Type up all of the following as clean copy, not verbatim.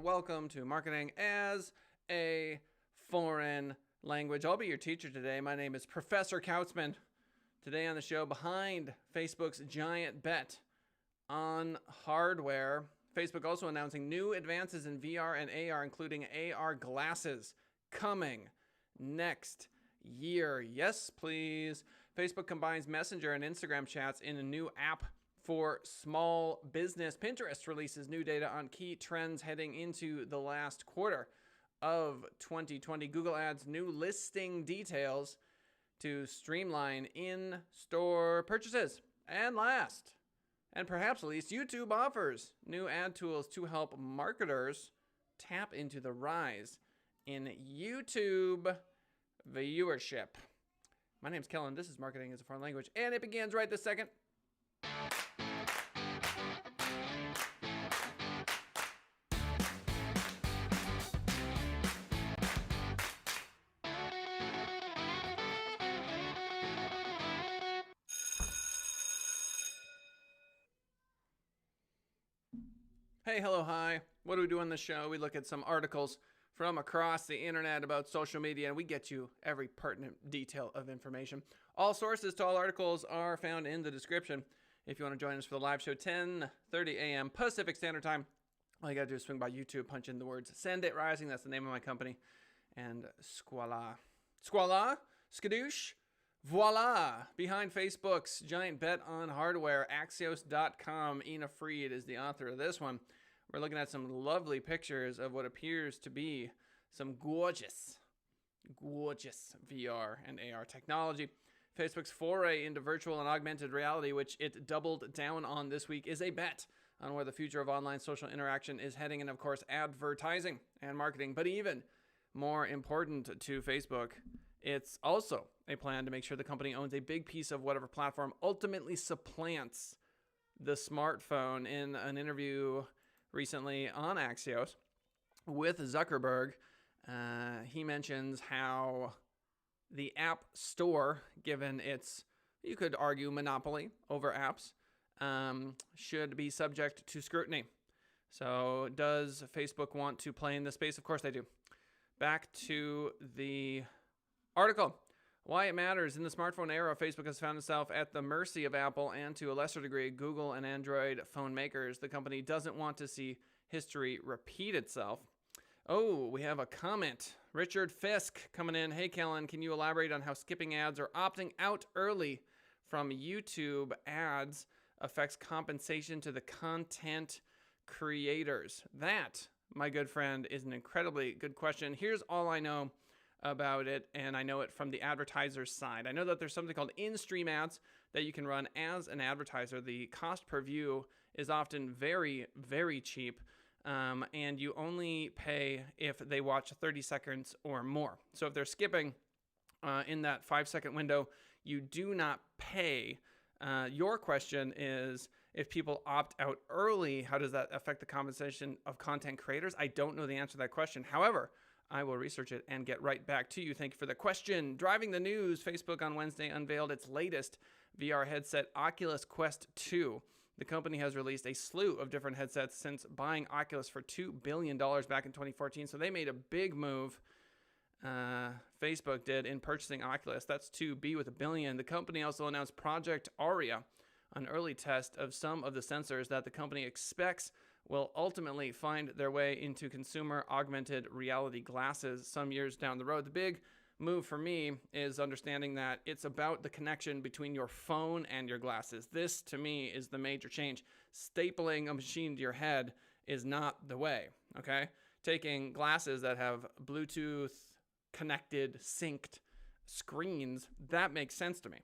and welcome to Marketing as a Foreign Language. I'll be your teacher today. My name is Professor Kautzman. Today on the show, behind Facebook's giant bet on hardware. Facebook also announcing new advances in VR and AR, including AR glasses, coming next year. Yes, please. Facebook combines Messenger and Instagram chats in a new app for small business. Pinterest releases new data on key trends heading into the last quarter of 2020. Google adds new listing details to streamline in-store purchases. And last, and perhaps least, YouTube offers new ad tools to help marketers tap into the rise in YouTube viewership. My name's Kellen. This is Marketing as a Foreign Language, and it begins right this second. Hey, hello, hi. What do we do on this show? We look at some articles from across the internet about social media, and we get you every pertinent detail of information. All sources to all articles are found in the description. If you want to join us for the live show, 10:30 a.m. Pacific Standard Time, all you got to do is swing by YouTube, punch in the words Send It Rising, that's the name of my company, and Squala. Squala? Skadoosh? Voila! Behind Facebook's giant bet on hardware, Axios.com. Ina Fried is the author of this one. We're looking at some lovely pictures of what appears to be some gorgeous VR and AR technology. Facebook's foray into virtual and augmented reality, which it doubled down on this week, is a bet on where the future of online social interaction is heading, and of course, advertising and marketing. But even more important to Facebook, it's also a plan to make sure the company owns a big piece of whatever platform ultimately supplants the smartphone. In an interview recently on Axios with Zuckerberg, he mentions how the App Store, given its, you could argue, monopoly over apps, should be subject to scrutiny. So does Facebook want to play in this space? Of course they do. Back to the article. Why it matters. In the smartphone era, Facebook has found itself at the mercy of Apple and, to a lesser degree, Google and Android phone makers. The company doesn't want to see history repeat itself. Oh, we have a comment. Richard Fisk coming in. Hey, Kellen, can you elaborate on how skipping ads or opting out early from YouTube ads affects compensation to the content creators? That, my good friend, is an incredibly good question. Here's all I know about it, and I know it from the advertiser's side. I know that there's something called in-stream ads that you can run as an advertiser. The cost per view is often very, very cheap, and you only pay if they watch 30 seconds or more. So if they're skipping in that 5-second window, you do not pay. Your question is, if people opt out early, how does that affect the compensation of content creators? I don't know the answer to that question. However, I will research it and get right back to you. Thank you for the question. Driving the news, Facebook on Wednesday unveiled its latest VR headset, Oculus Quest 2. The company has released a slew of different headsets since buying Oculus for $2 billion back in 2014. So they made a big move, Facebook did, in purchasing Oculus. That's to be with $1 billion. The company also announced Project Aria, an early test of some of the sensors that the company expects will ultimately find their way into consumer augmented reality glasses some years down the road. The big move for me is understanding that it's about the connection between your phone and your glasses. This, to me, is the major change. Stapling a machine to your head is not the way, okay? Taking glasses that have Bluetooth connected, synced screens, that makes sense to me.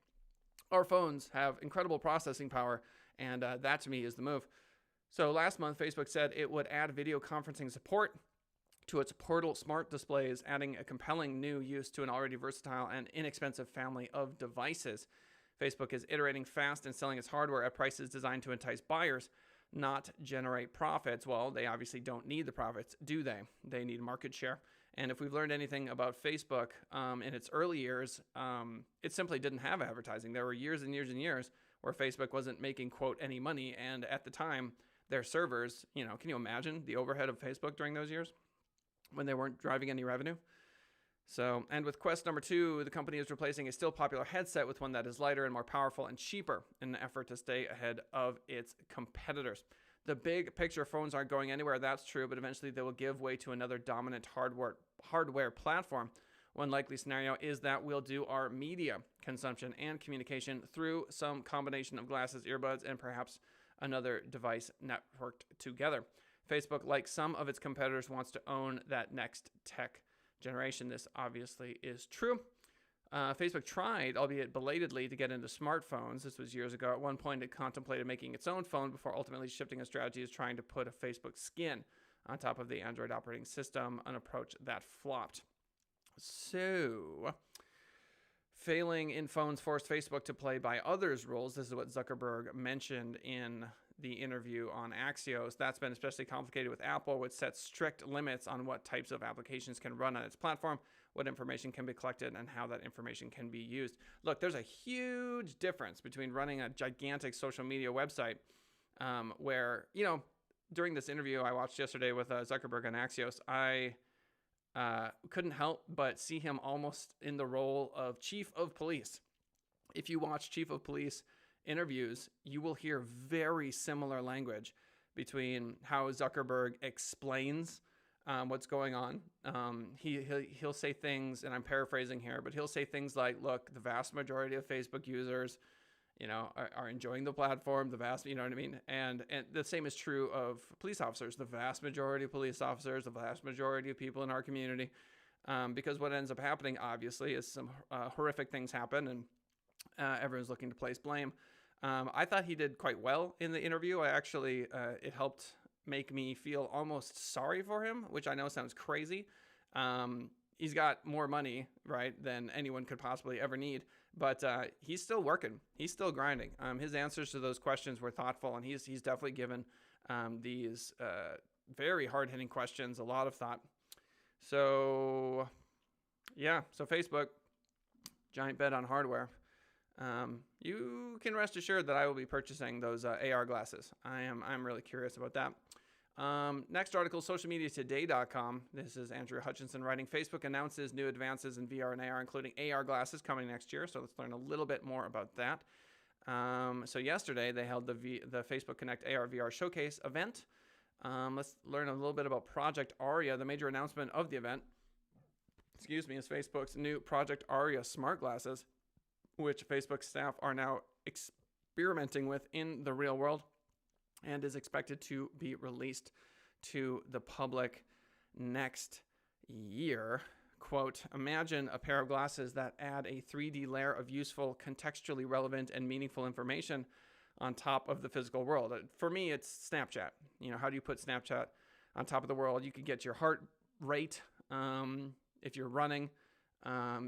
Our phones have incredible processing power, and that to me is the move. So last month, Facebook said it would add video conferencing support to its Portal smart displays, adding a compelling new use to an already versatile and inexpensive family of devices. Facebook is iterating fast and selling its hardware at prices designed to entice buyers, not generate profits. Well, they obviously don't need the profits, do they? They need market share. And if we've learned anything about Facebook in its early years, it simply didn't have advertising. There were years and years and years where Facebook wasn't making, quote, any money. And at the time, their servers. Can you imagine the overhead of Facebook during those years when they weren't driving any revenue? So, and with Quest number 2, the company is replacing a still popular headset with one that is lighter and more powerful and cheaper in an effort to stay ahead of its competitors. The big picture phones aren't going anywhere, that's true, but eventually they will give way to another dominant hardware platform. One likely scenario is that we'll do our media consumption and communication through some combination of glasses, earbuds, and perhaps another device networked together. Facebook, like some of its competitors, wants to own that next tech generation. This obviously is true. Facebook tried, albeit belatedly, to get into smartphones. This was years ago. At one point, it contemplated making its own phone before ultimately shifting a strategy as trying to put a Facebook skin on top of the Android operating system, an approach that flopped. So, failing in phones forced Facebook to play by others' rules. This is what Zuckerberg mentioned in the interview on Axios. That's been especially complicated with Apple, which sets strict limits on what types of applications can run on its platform, what information can be collected, and how that information can be used. Look, there's a huge difference between running a gigantic social media website where, during this interview I watched yesterday with Zuckerberg on Axios, I couldn't help but see him almost in the role of chief of police. If you watch chief of police interviews, you will hear very similar language between how Zuckerberg explains what's going on. He'll say things, and I'm paraphrasing here, but he'll say things like, look, the vast majority of Facebook users, are enjoying the platform, the vast, you know what I mean? And the same is true of police officers. The vast majority of police officers, the vast majority of people in our community, because what ends up happening, obviously, is some horrific things happen, and everyone's looking to place blame. I thought he did quite well in the interview. It helped make me feel almost sorry for him, which I know sounds crazy. He's got more money, right, than anyone could possibly ever need, but he's still working. He's still grinding. His answers to those questions were thoughtful, and he's definitely given these very hard-hitting questions a lot of thought. So, yeah, so Facebook, giant bet on hardware. You can rest assured that I will be purchasing those AR glasses. I'm really curious about that. Next article, socialmediatoday.com. This is Andrew Hutchinson writing. Facebook announces new advances in VR and AR, including AR glasses coming next year. So let's learn a little bit more about that. So yesterday they held the Facebook Connect AR VR showcase event. Let's learn a little bit about Project Aria. The major announcement of the event, is Facebook's new Project Aria smart glasses, which Facebook staff are now experimenting with in the real world, and is expected to be released to the public next year. Quote, imagine a pair of glasses that add a 3D layer of useful, contextually relevant, and meaningful information on top of the physical world. For me, it's Snapchat. How do you put Snapchat on top of the world? You could get your heart rate if you're running.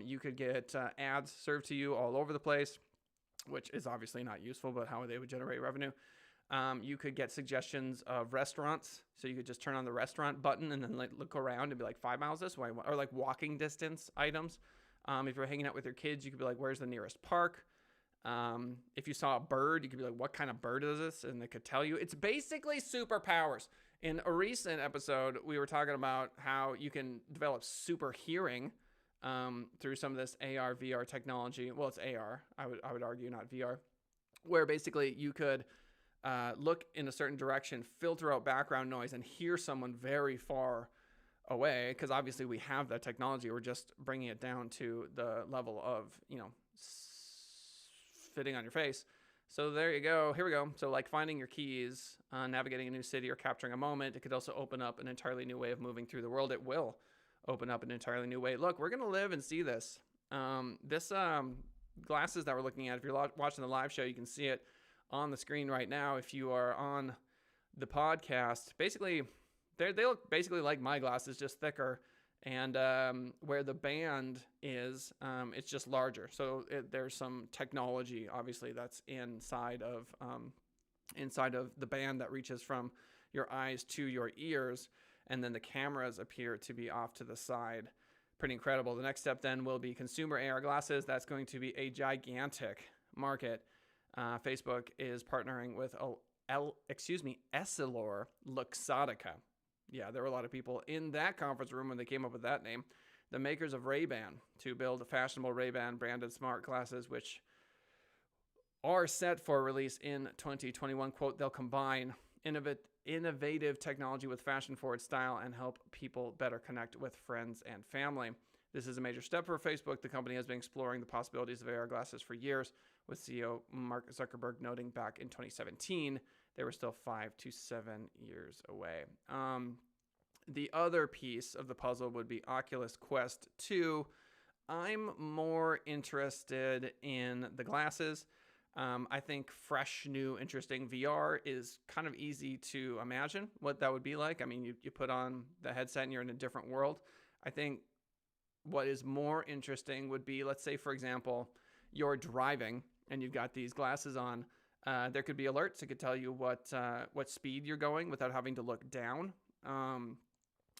You could get ads served to you all over the place, which is obviously not useful, but how they would generate revenue. You could get suggestions of restaurants. So you could just turn on the restaurant button and then look around and be like 5 miles this way, or like walking distance items. If you're hanging out with your kids, you could be like, where's the nearest park? If you saw a bird, you could be like, what kind of bird is this? And they could tell you. It's basically superpowers. In a recent episode, we were talking about how you can develop super hearing through some of this AR, VR technology. Well, it's AR, I would argue, not VR, where basically you could look in a certain direction, filter out background noise, and hear someone very far away, because obviously we have that technology. We're just bringing it down to the level of, fitting on your face. So there you go. Here we go. So like finding your keys, navigating a new city, or capturing a moment. It could also open up an entirely new way of moving through the world. It will open up an entirely new way. Look, we're going to live and see this. This glasses that we're looking at, if you're watching the live show, you can see it on the screen right now. If you are on the podcast, basically, they look basically like my glasses, just thicker. And where the band is, it's just larger. So there's some technology, obviously, that's inside of the band that reaches from your eyes to your ears. And then the cameras appear to be off to the side. Pretty incredible. The next step then will be consumer AR glasses. That's going to be a gigantic market. Facebook is partnering with Essilor Luxottica. Yeah, there were a lot of people in that conference room when they came up with that name. The makers of Ray-Ban, to build fashionable Ray-Ban branded smart glasses, which are set for release in 2021. Quote, they'll combine innovative technology with fashion-forward style and help people better connect with friends and family. This is a major step for Facebook. The company has been exploring the possibilities of AR glasses for years, with CEO Mark Zuckerberg noting back in 2017 they were still 5 to 7 years away. The other piece of the puzzle would be Oculus Quest 2. I'm more interested in the glasses. I think fresh, new, interesting VR is kind of easy to imagine what that would be like. I mean, you put on the headset and you're in a different world. I think what is more interesting would be, let's say, for example, you're driving and you've got these glasses on. There could be alerts. It could tell you what speed you're going without having to look down.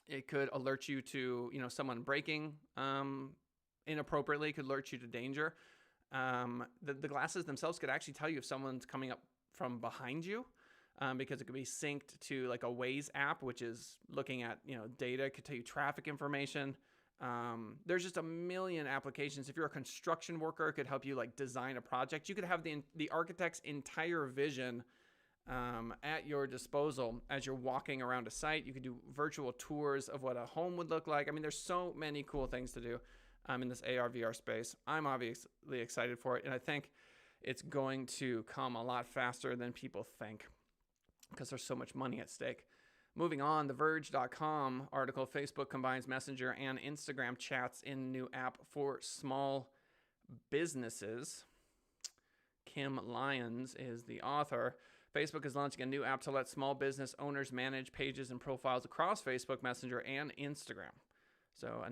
It could alert you to, someone braking inappropriately. It could alert you to danger. The glasses themselves could actually tell you if someone's coming up from behind you, because it could be synced to like a Waze app, which is looking at, data. It could tell you traffic information. There's just a million applications. If you're a construction worker, it could help you like design a project. You could have the architect's entire vision at your disposal as you're walking around a site. You could do virtual tours of what a home would look like. I mean, there's so many cool things to do in this AR VR space. I'm obviously excited for it, and I think it's going to come a lot faster than people think because there's so much money at stake. Moving on, TheVerge.com article, Facebook combines Messenger and Instagram chats in new app for small businesses. Kim Lyons is the author. Facebook is launching a new app to let small business owners manage pages and profiles across Facebook, Messenger, and Instagram. So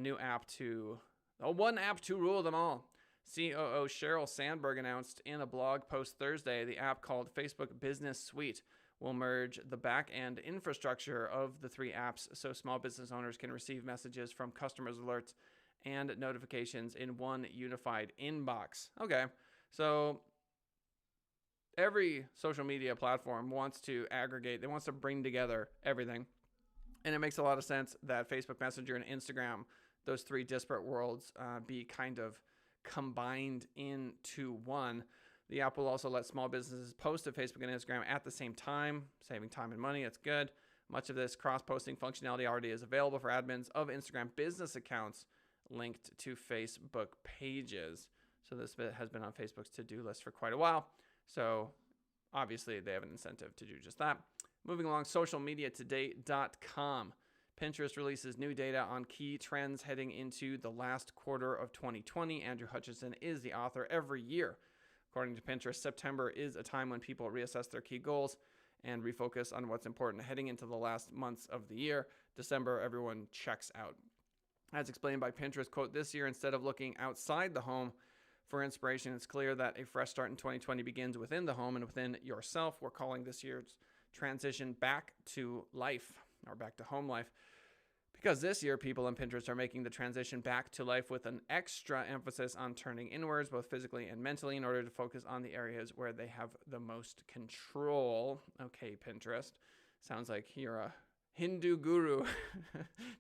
one app to rule them all. COO Sheryl Sandberg announced in a blog post Thursday the app called Facebook Business Suite will merge the back-end infrastructure of the three apps so small business owners can receive messages from customers' alerts and notifications in one unified inbox. Okay, so every social media platform wants to aggregate, they want to bring together everything. And it makes a lot of sense that Facebook Messenger and Instagram, those three disparate worlds, be kind of combined into one. The app will also let small businesses post to Facebook and Instagram at the same time, saving time and money. That's good. Much of this cross-posting functionality already is available for admins of Instagram business accounts linked to Facebook pages. So this has been on Facebook's to-do list for quite a while. So obviously they have an incentive to do just that. Moving along, socialmediatoday.com. Pinterest releases new data on key trends heading into the last quarter of 2020. Andrew Hutchison is the author. Every year, according to Pinterest, September is a time when people reassess their key goals and refocus on what's important heading into the last months of the year. December, everyone checks out. As explained by Pinterest, quote, this year, instead of looking outside the home for inspiration, it's clear that a fresh start in 2020 begins within the home and within yourself. We're calling this year's transition back to life, or back to home life, because this year people on Pinterest are making the transition back to life with an extra emphasis on turning inwards, both physically and mentally, in order to focus on the areas where they have the most control. Okay, Pinterest. Sounds like you're a Hindu guru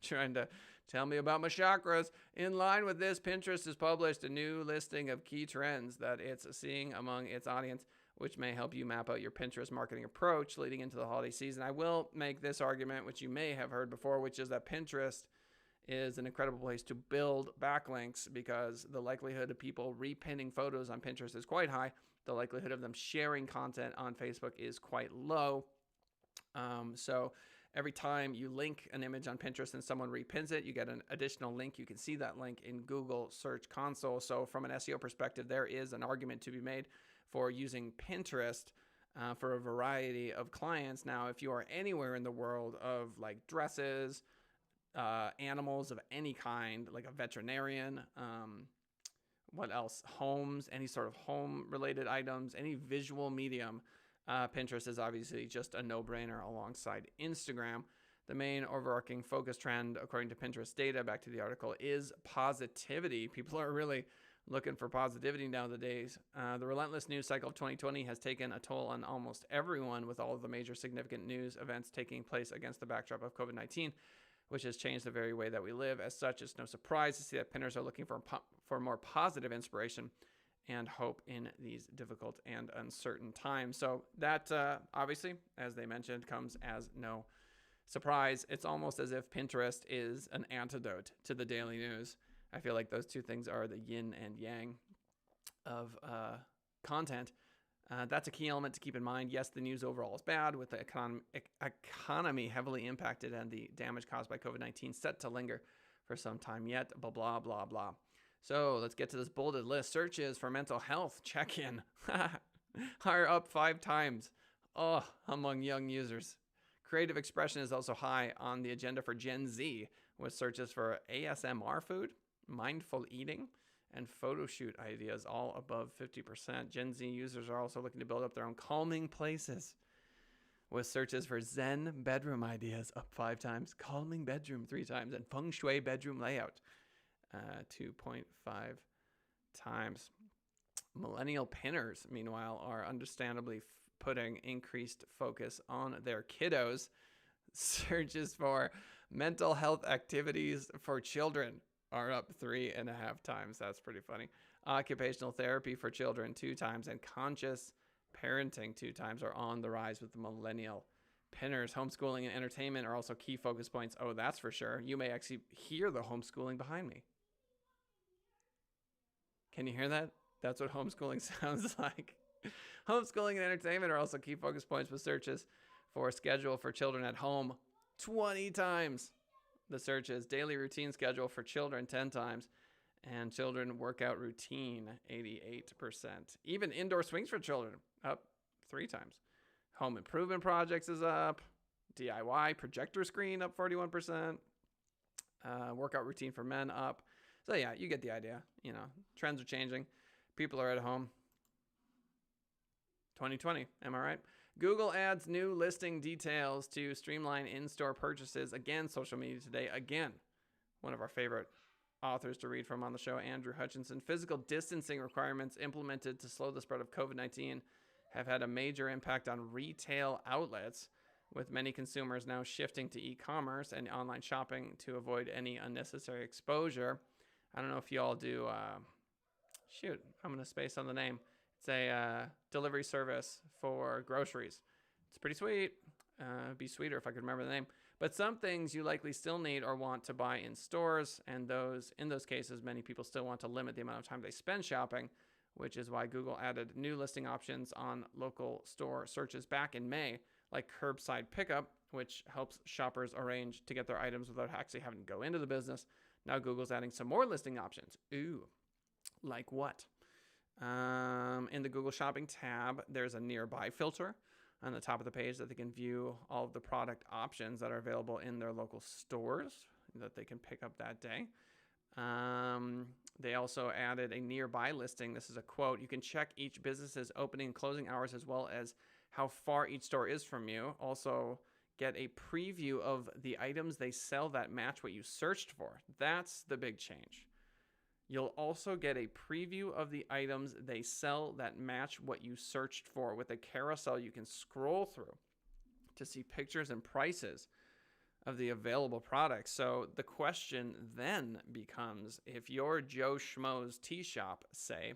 trying to tell me about my chakras. In line with this, Pinterest has published a new listing of key trends that it's seeing among its audience, which may help you map out your Pinterest marketing approach leading into the holiday season. I will make this argument, which you may have heard before, which is that Pinterest is an incredible place to build backlinks because the likelihood of people repinning photos on Pinterest is quite high. The likelihood of them sharing content on Facebook is quite low. So every time you link an image on Pinterest and someone repins it, you get an additional link. You can see that link in Google Search Console. So from an SEO perspective, there is an argument to be made for using Pinterest for a variety of clients. Now, if you are anywhere in the world of like dresses, animals of any kind, like a veterinarian, what else? Homes, any sort of home related items, any visual medium, Pinterest is obviously just a no-brainer alongside Instagram. The main overarching focus trend, according to Pinterest data, back to the article, is positivity. People are really looking for positivity nowadays. The relentless news cycle of 2020 has taken a toll on almost everyone, with all of the major significant news events taking place against the backdrop of COVID-19, which has changed the very way that we live. As such, it's no surprise to see that pinners are looking for more positive inspiration and hope in these difficult and uncertain times. So that, obviously, as they mentioned, comes as no surprise. It's almost as if Pinterest is an antidote to the daily news. I feel like those two things are the yin and yang of content. That's a key element to keep in mind. Yes, the news overall is bad, with the economy heavily impacted and the damage caused by COVID-19 set to linger for some time yet, blah, blah, blah, blah. So let's get to this bolded list. Searches for mental health check-in are up 5 times among young users. Creative expression is also high on the agenda for Gen Z, with searches for ASMR food, mindful eating, and photo shoot ideas all above 50%. Gen Z users are also looking to build up their own calming places, with searches for Zen bedroom ideas up 5 times, calming bedroom 3 times, and feng shui bedroom layout 2.5 times. Millennial pinners, meanwhile, are understandably putting increased focus on their kiddos. Searches for mental health activities for children are up 3.5 times. That's pretty funny. Occupational therapy for children 2 times, and conscious parenting 2 times are on the rise with the millennial pinners. Homeschooling and entertainment are also key focus points. Oh, that's for sure. You may actually hear the homeschooling behind me. Can you hear that? That's what homeschooling sounds like. Homeschooling and entertainment are also key focus points, with searches for schedule for children at home 20 times. The search is daily routine schedule for children 10 times, and children workout routine 88%. Even indoor swings for children up 3 times. Home improvement projects is up. DIY projector screen up 41%. Workout routine for men up. So yeah, you get the idea. You know, trends are changing. People are at home. 2020, am I right? Google adds new listing details to streamline in-store purchases. Again, social media today. Again, one of our favorite authors to read from on the show, Andrew Hutchinson. Physical distancing requirements implemented to slow the spread of COVID-19 have had a major impact on retail outlets, with many consumers now shifting to e-commerce and online shopping to avoid any unnecessary exposure. I don't know if you all do, I'm going to space on the name. It's a delivery service for groceries. It's pretty sweet. It'd be sweeter if I could remember the name. But some things you likely still need or want to buy in stores, and in those cases, many people still want to limit the amount of time they spend shopping, which is why Google added new listing options on local store searches back in May, like curbside pickup, which helps shoppers arrange to get their items without actually having to go into the business. Now Google's adding some more listing options. Ooh, like what? In the Google Shopping tab, there's a nearby filter on the top of the page that they can view all of the product options that are available in their local stores that they can pick up that day. They also added a nearby listing. This is a quote. You can check each business's opening and closing hours, as well as how far each store is from you. Also, get a preview of the items they sell that match what you searched for. That's the big change. You'll also get a preview of the items they sell that match what you searched for. With a carousel, you can scroll through to see pictures and prices of the available products. So the question then becomes, if you're Joe Schmo's tea shop, say,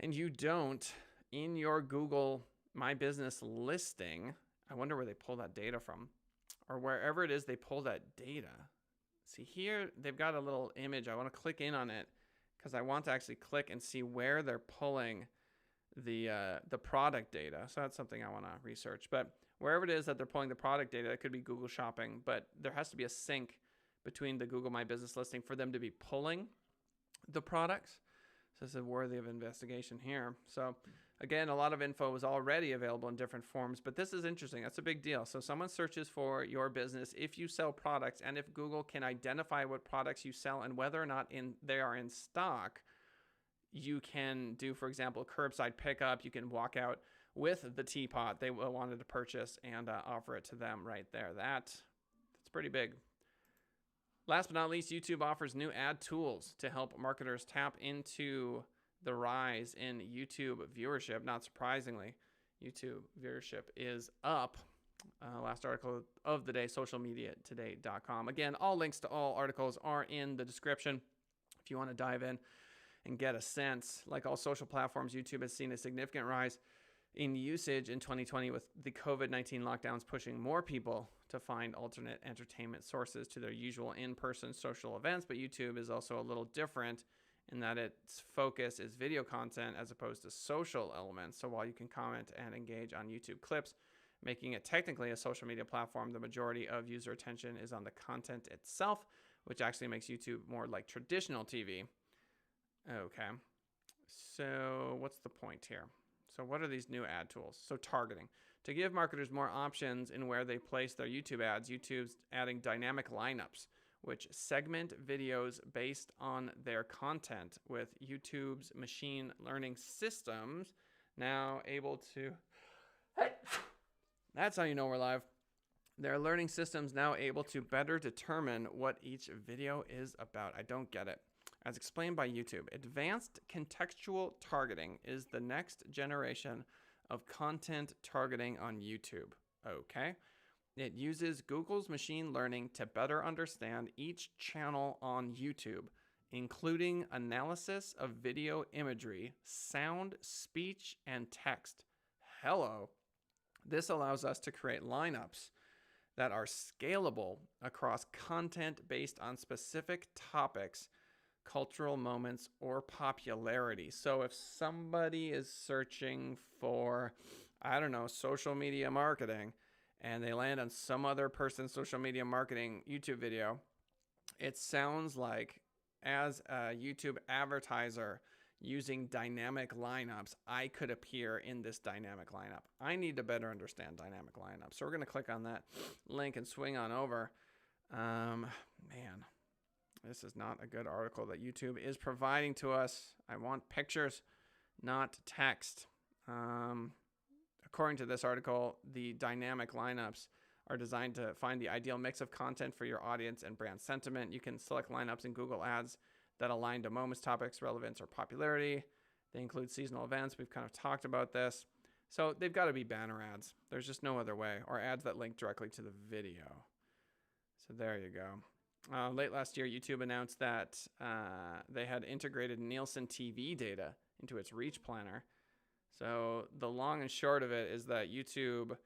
and you don't, in your Google My Business listing, I wonder where they pull that data from, or wherever it is they pull that data. See here, they've got a little image. I want to click in on it because I want to actually click and see where they're pulling the product data. So that's something I want to research. But wherever it is that they're pulling the product data, it could be Google Shopping, but there has to be a sync between the Google My Business listing for them to be pulling the products. So this is worthy of investigation here. So again, a lot of info was already available in different forms, but this is interesting. That's a big deal. So someone searches for your business if you sell products, and if Google can identify what products you sell and whether or not they are in stock, you can do, for example, curbside pickup. You can walk out with the teapot they wanted to purchase and offer it to them right there. That's pretty big. Last but not least, YouTube offers new ad tools to help marketers tap into the rise in YouTube viewership. Not surprisingly, YouTube viewership is up. Last article of the day, socialmediatoday.com. Again, all links to all articles are in the description if you want to dive in and get a sense. Like all social platforms, YouTube has seen a significant rise in usage in 2020 with the COVID-19 lockdowns pushing more people to find alternate entertainment sources to their usual in-person social events. But YouTube is also a little different in that its focus is video content as opposed to social elements. So while you can comment and engage on YouTube clips, making it technically a social media platform, the majority of user attention is on the content itself, which actually makes YouTube more like traditional TV. Okay, so what's the point here? So what are these new ad tools? So targeting. To give marketers more options in where they place their YouTube ads, YouTube's adding dynamic lineups, which segment videos based on their content, with YouTube's machine learning systems now able to... That's how you know we're live. Their learning systems now able to better determine what each video is about. I don't get it. As explained by YouTube, advanced contextual targeting is the next generation of content targeting on YouTube. Okay. It uses Google's machine learning to better understand each channel on YouTube, including analysis of video imagery, sound, speech, and text. Hello. This allows us to create lineups that are scalable across content based on specific topics, cultural moments, or popularity. So if somebody is searching for, I don't know, social media marketing, and they land on some other person's social media marketing YouTube video, it sounds like as a YouTube advertiser using dynamic lineups, I could appear in this dynamic lineup. I need to better understand dynamic lineups. So we're going to click on that link and swing on over. Man, this is not a good article that YouTube is providing to us. I want pictures, not text. According to this article, the dynamic lineups are designed to find the ideal mix of content for your audience and brand sentiment. You can select lineups in Google Ads that align to moments, topics, relevance, or popularity. They include seasonal events. We've kind of talked about this. So they've got to be banner ads. There's just no other way, or ads that link directly to the video. So there you go. Late last year, YouTube announced that they had integrated Nielsen TV data into its Reach Planner. So the long and short of it is that YouTube,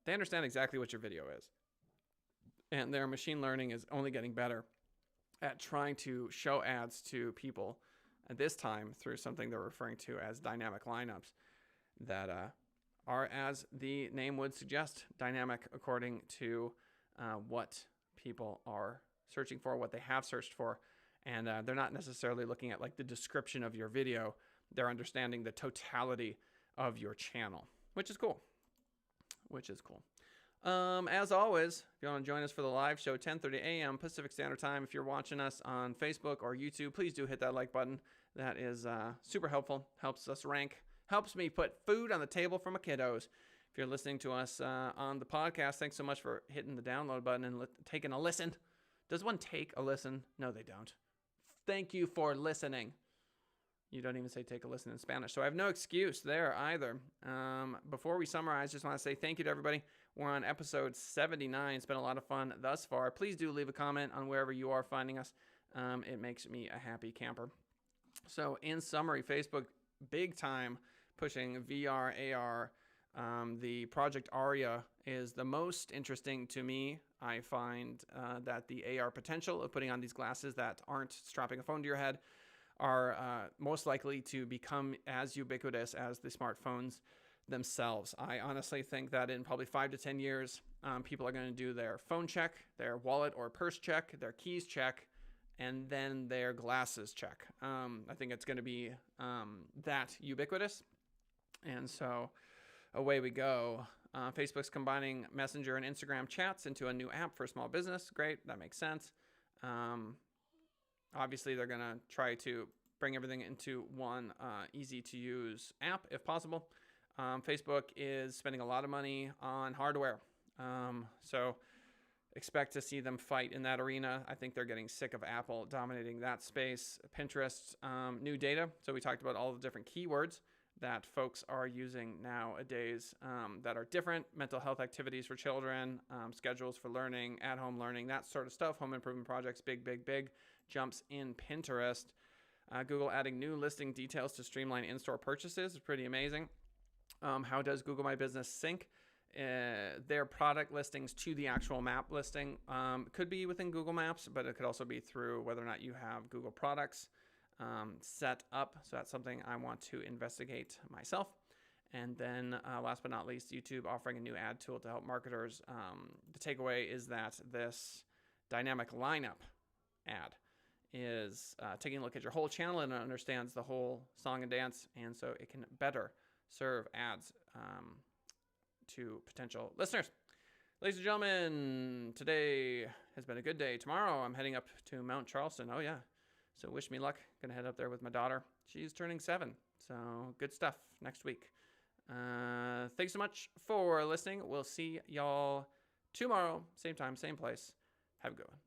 they understand exactly what your video is. And their machine learning is only getting better at trying to show ads to people, at this time through something they're referring to as dynamic lineups that are, as the name would suggest, dynamic according to what people are searching for, what they have searched for. And they're not necessarily looking at like the description of your video. They're understanding the totality of your channel, which is cool. As always, if you want to join us for the live show, 10:30 a.m. Pacific Standard Time. If you're watching us on Facebook or YouTube, please do hit that like button. That is super helpful. Helps us rank. Helps me put food on the table for my kiddos. If you're listening to us on the podcast, thanks so much for hitting the download button and taking a listen. Does one take a listen? No, they don't. Thank you for listening. You don't even say take a listen in Spanish. So I have no excuse there either. Before we summarize, just want to say thank you to everybody. We're on episode 79. It's been a lot of fun thus far. Please do leave a comment on wherever you are finding us. It makes me a happy camper. So in summary, Facebook big time pushing VR, AR. The Project Aria is the most interesting to me. I find that the AR potential of putting on these glasses that aren't strapping a phone to your head are most likely to become as ubiquitous as the smartphones themselves. I honestly think that in probably 5 to 10 years, people are going to do their phone check, their wallet or purse check, their keys check, and then their glasses check. I think it's going to be that ubiquitous. And so away we go. Facebook's combining Messenger and Instagram chats into a new app for small business. Great. That makes sense. Obviously, they're going to try to bring everything into one easy-to-use app if possible. Facebook is spending a lot of money on hardware. So expect to see them fight in that arena. I think they're getting sick of Apple dominating that space. Pinterest, new data. So we talked about all the different keywords that folks are using nowadays that are different. Mental health activities for children, schedules for learning, at-home learning, that sort of stuff. Home improvement projects, big jumps in Pinterest. Google adding new listing details to streamline in-store purchases is pretty amazing. How does Google My Business sync their product listings to the actual map listing? Could be within Google Maps, but it could also be through whether or not you have Google products set up. So that's something I want to investigate myself. And then last but not least, YouTube offering a new ad tool to help marketers. The takeaway is that this dynamic lineup ad is taking a look at your whole channel and understands the whole song and dance, and so it can better serve ads to potential listeners. Ladies and gentlemen, today has been a good day. Tomorrow I'm heading up to Mount Charleston. Oh yeah, so wish me luck. Gonna head up there with my daughter. She's turning 7, so good stuff next week. Thanks so much for listening. We'll see y'all tomorrow, same time, same place. Have a good one.